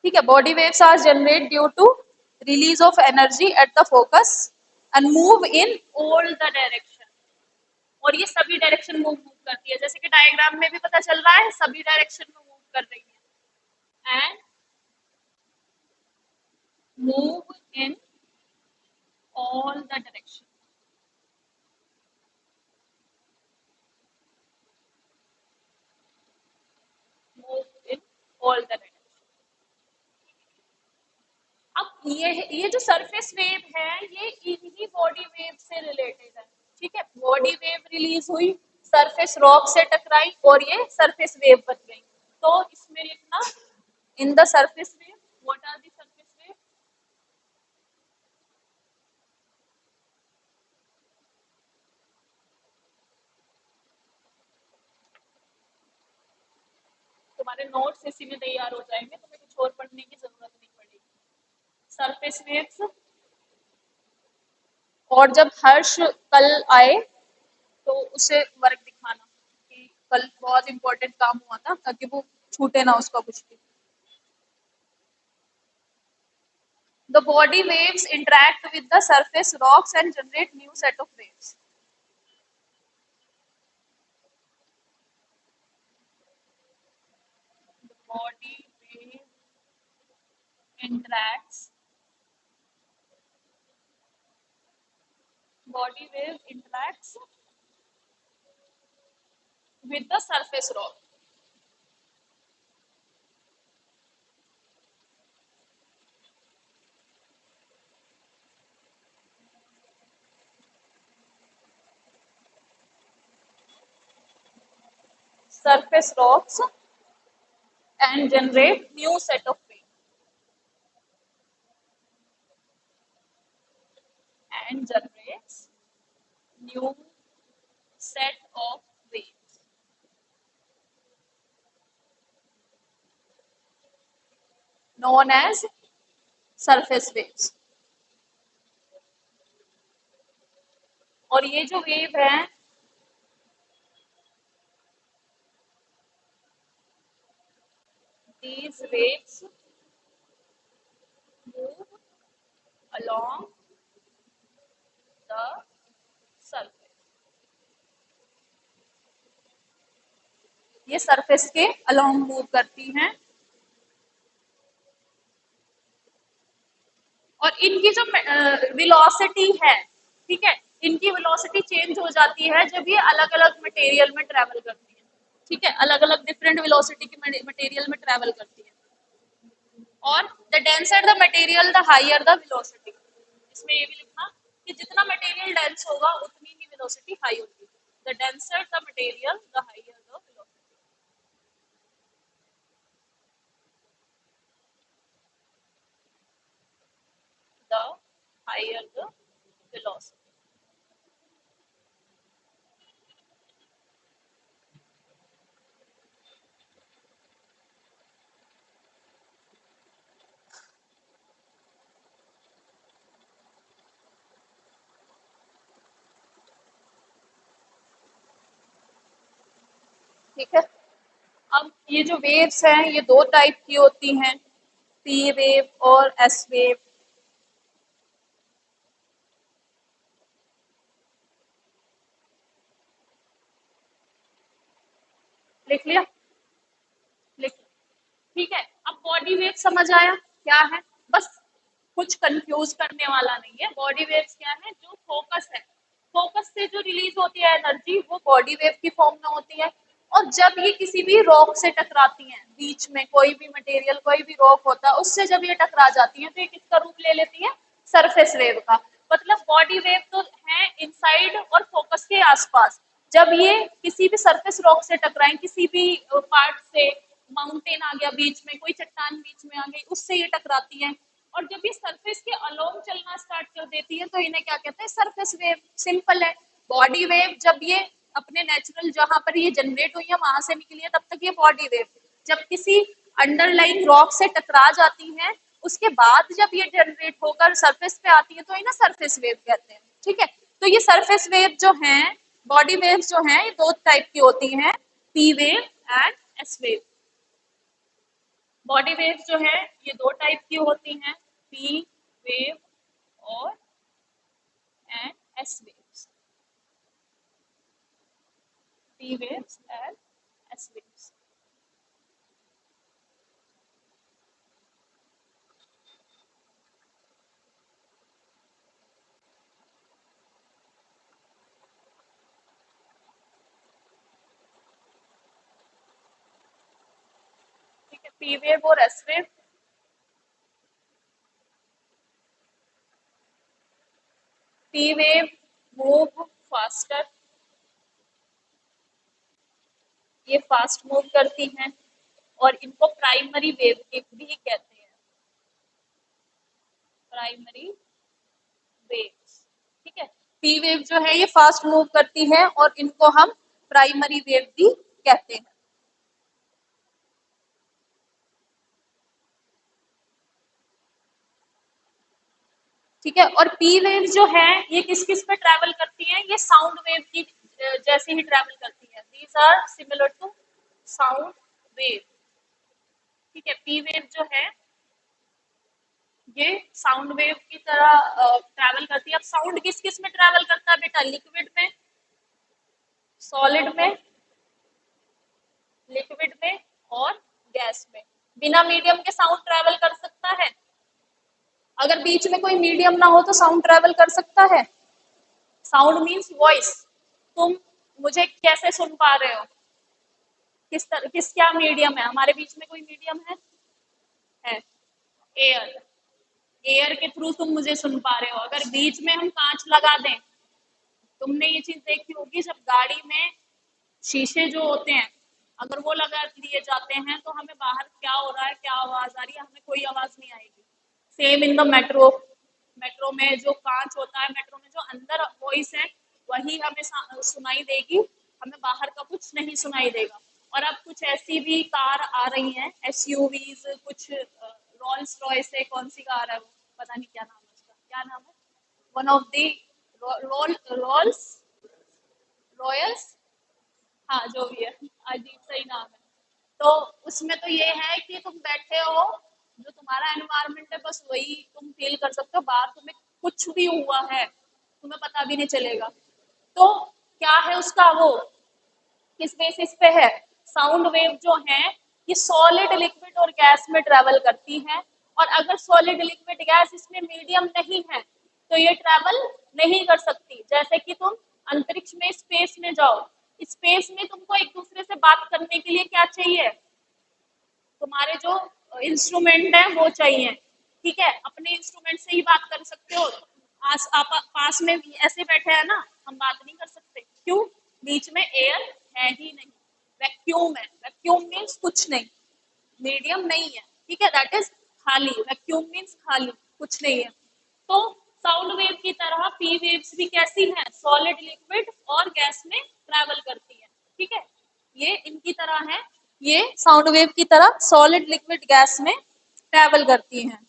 ठीक है, body waves are generated due to release of energy at the focus and move in all the direction. और ये सभी direction move करती है, जैसे कि diagram में भी पता चल रहा है सभी डायरेक्शन में मूव कर रही है। And move in all the direction. Move in all the direction. अब ये जो सरफेस वेव है ये इन्हीं बॉडी वेव से रिलेटेड है। ठीक है, बॉडी वेव रिलीज हुई, सरफेस रॉक से टकराई और ये सरफेस वेव बन गई। तो इसमें लिखना in the surface wave what are the surface wave. तुम्हारे नोट्स इसी में तैयार हो जाएंगे, तुम्हें कुछ और पढ़ने की जरूरत नहीं पड़ेगी। Surface waves. और जब हर्ष कल आए तो उसे वर्क दिखाना कि कल बहुत इंपॉर्टेंट काम हुआ था, ताकि वो छूटे ना उसका कुछ भी। The body waves interact with the surface rocks and generate new set of waves. The body wave interacts. Body wave interacts with the surface rock. Surface rocks and generate new set of waves. And generates new set of waves. Known as surface waves. और ये जो wave है these waves move along the surface. ये surface के along move करती हैं और इनकी जो वेलोसिटी है, ठीक है, इनकी वेलोसिटी चेंज हो जाती है जब ये अलग अलग मटेरियल में ट्रेवल करती है, ठीक है, अलग अलग डिफरेंट वेलोसिटी की मटेरियल में ट्रेवल करती है। और the denser the material the higher the velocity, इसमें ये भी लिखना कि जितना मटेरियल डेंस होगा उतनी ही वेलोसिटी हाई होगी। The denser the material the higher the velocity, the higher the velocity. ठीक है, अब ये जो वेव्स हैं ये दो टाइप की होती हैं, पी वेव और एस वेव। लिख लिया? लिख, ठीक है। अब बॉडी वेव समझ आया क्या है? बस कुछ कंफ्यूज करने वाला नहीं है। बॉडी वेव्स क्या है? जो फोकस है, फोकस से जो रिलीज होती है एनर्जी वो बॉडी वेव की फॉर्म में होती है। और जब ये किसी भी रॉक से टकराती हैं, बीच में कोई भी मटेरियल, कोई भी रॉक होता है, उससे जब ये टकरा जाती हैं तो ये किसका रूप ले लेती है? सरफेस वेव का। मतलब बॉडी वेव तो है इनसाइड और फोकस के आसपास। जब ये किसी भी सरफेस रॉक से टकराएं, किसी भी पार्ट से, माउंटेन आ गया बीच में, कोई चट्टान बीच में आ गई, उससे ये टकराती हैं। और जब ये सरफेस के अलोंग चलना स्टार्ट कर देती है तो इन्हें क्या कहते हैं? Surface wave. सिंपल है। बॉडी वेव जब ये अपने नेचुरल जहां पर ये जनरेट हुई है वहां से निकली है तब तक ये बॉडी वेव। जब किसी अंडरलाइन रॉक से टकरा जाती हैं उसके बाद जब ये जनरेट होकर सरफेस पे आती है तो इन्हें सरफेस वेव कहते हैं। ठीक है, तो ये सरफेस वेव जो है, बॉडी वेव जो है, ये दो टाइप की होती हैं, P wave and S wave. Body waves जो है ये दो टाइप की होती हैं, पी वेव और and S waves. P waves and S waves. ठीक है, पी वेव और S wave. P wave move faster, ये फास्ट मूव करती हैं और इनको प्राइमरी वेव भी कहते हैं, प्राइमरी वेव्स। ठीक है, पी वेव जो है ये फास्ट मूव करती है और इनको हम प्राइमरी वेव भी कहते हैं। ठीक है, और पी वेव जो है ये किस किस पे ट्रैवल करती है? ये साउंड वेव की जैसे ही ट्रैवल करती है। These are similar to sound wave. ठीक है, पी वेव जो है ये साउंड वेव की तरह ट्रैवल करती है। अब साउंड किस किस में ट्रैवल करता है बेटा? लिक्विड में, सॉलिड में, लिक्विड में और गैस में। बिना मीडियम के साउंड ट्रैवल कर सकता है? अगर बीच में कोई मीडियम ना हो तो साउंड ट्रैवल कर सकता है? Sound means voice. तुम मुझे कैसे सुन पा रहे हो? किस क्या मीडियम है? हमारे बीच में कोई मीडियम है? एयर। एयर के थ्रू तुम मुझे सुन पा रहे हो। अगर बीच में हम कांच लगा दें, तुमने ये चीज देखी होगी जब गाड़ी में शीशे जो होते हैं अगर वो लगा दिए जाते हैं तो हमें बाहर क्या हो रहा है, क्या आवाज आ रही है, हमें कोई आवाज नहीं आएगी। Same in the metro. Metro में जो कांच होता है, मेट्रो में जो अंदर वॉइस है वही हमें सुनाई देगी, हमें बाहर का कुछ नहीं सुनाई देगा। और अब कुछ ऐसी भी कार आ रही हैं, एसयूवीज, कुछ रोल्स रॉयस है, कौन सी कार है वो, पता नहीं क्या नाम है उसका, क्या नाम है, one of the Rolls Royals, हाँ जो भी है, अजीब सा ही नाम है। तो उसमें तो ये है कि तुम बैठे हो, जो तुम्हारा एनवायरनमेंट है बस वही तुम फील कर सकते हो, बाहर तुम्हें कुछ भी हुआ है तुम्हें पता भी नहीं चलेगा। तो क्या है उसका वो, किस बेसिस पे है? साउंड वेव जो है ये सॉलिड, लिक्विड और गैस में ट्रेवल करती हैं और अगर सॉलिड लिक्विड गैस इसमें मीडियम नहीं है तो ये ट्रैवल नहीं कर सकती। जैसे कि तुम अंतरिक्ष में, स्पेस में जाओ, स्पेस में तुमको एक दूसरे से बात करने के लिए क्या चाहिए, तुम्हारे जो इंस्ट्रूमेंट है वो चाहिए, ठीक है, अपने इंस्ट्रूमेंट से ही बात कर सकते हो। आप पास में ऐसे बैठे हैं ना, हम बात नहीं कर सकते, क्यों, बीच में एयर है ही नहीं, वैक्यूम है, वैक्यूम मीन्स कुछ नहीं, मीडियम नहीं है, ठीक है, दैट इज खाली, वैक्यूम मीन्स खाली, कुछ नहीं है। तो साउंड वेव की तरह पी वेव्स भी कैसी हैं, सॉलिड, लिक्विड और गैस में ट्रैवल करती है, ठीक है, ये इनकी तरह है, ये साउंड वेव की तरह सॉलिड, लिक्विड, गैस में ट्रैवल करती हैं।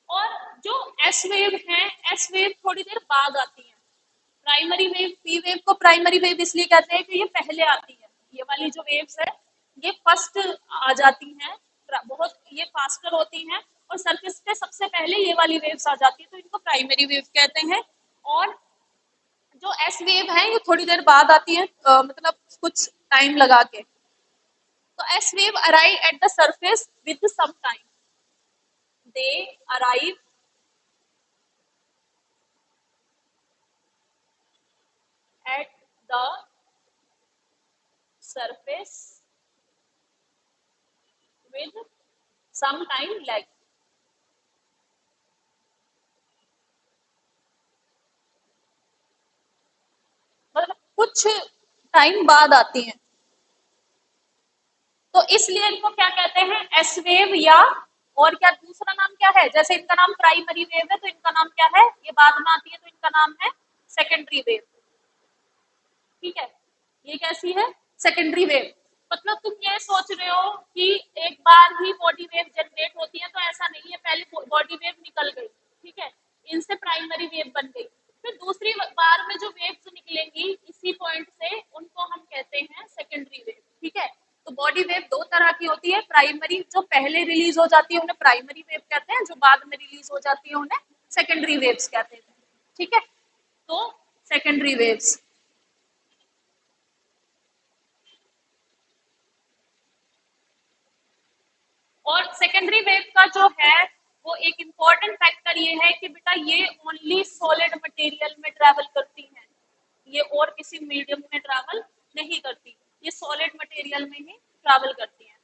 और जो एस वेव है, एस वेव थोड़ी देर बाद आती है। प्राइमरी वेव, पी वेव को प्राइमरी वेव इसलिए कहते हैं कि ये पहले आती है, ये वाली जो वेव्स है ये फर्स्ट आ जाती हैं, बहुत ये फास्टर होती हैं और सरफेस पे सबसे पहले ये वाली वेव्स आ जाती है, तो इनको प्राइमरी वेव कहते हैं। और जो एस वेव है ये थोड़ी देर बाद आती है, मतलब कुछ टाइम लगा के। तो S wave arrive at the surface with some time, they arrive at the surface with some time lag। मतलब कुछ टाइम बाद आती हैं, तो इसलिए इनको क्या कहते हैं, एस वेव, या और क्या दूसरा नाम क्या है, जैसे इनका नाम प्राइमरी वेव है तो इनका नाम क्या है, ये बाद में आती है तो इनका नाम है सेकेंडरी वेव, ठीक है, ये कैसी है, सेकेंडरी वेव। मतलब तुम ये सोच रहे हो कि एक बार ही बॉडी वेव जनरेट होती है, तो ऐसा नहीं है, पहले बॉडी वेव निकल गई, ठीक है, इनसे प्राइमरी वेव बन गई, फिर दूसरी बार में जो वेव्स निकलेंगी इसी पॉइंट से उनको हम कहते हैं सेकेंडरी वेव, ठीक है। तो बॉडी वेव दो तरह की होती है, प्राइमरी जो पहले रिलीज हो जाती है उन्हें प्राइमरी वेव कहते हैं, जो बाद में रिलीज हो जाती है उन्हें सेकेंडरी वेव्स कहते हैं, ठीक है। तो सेकेंडरी वेव्स, और सेकेंडरी वेव का जो है वो एक इम्पॉर्टेंट फैक्टर ये है कि बेटा ये ओनली सॉलिड मटेरियल में ट्रैवल करती हैं, ये और किसी मीडियम में ट्रैवल नहीं करती, ये सॉलिड मटेरियल में ही ट्रैवल करती हैं।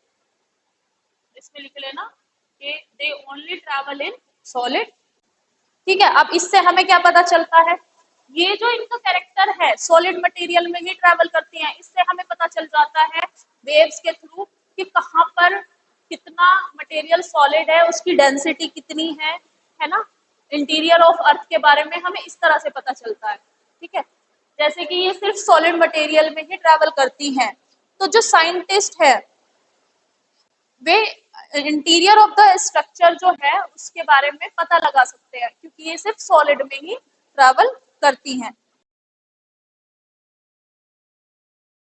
इसमें लिख लेना कि they only travel in solid, ठीक है। अब इससे हमें क्या पता चलता है, ये जो इनका कैरेक्टर है सॉलिड मटेरियल में ही ट्रैवल करती हैं, इससे हमें पता चल जाता है वेव्स के थ्रू कि कहाँ पर कितना मटेरियल सॉलिड है, उसकी डेंसिटी कितनी है ना, इंटीरियर ऑफ अर्थ के बारे में हमें इस तरह से पता चलता है, ठीक है। जैसे कि ये सिर्फ सॉलिड मटेरियल में ही ट्रैवल करती हैं, तो जो साइंटिस्ट है वे इंटीरियर ऑफ द स्ट्रक्चर जो है उसके बारे में पता लगा सकते हैं, क्योंकि ये सिर्फ सॉलिड में ही ट्रैवल करती हैं।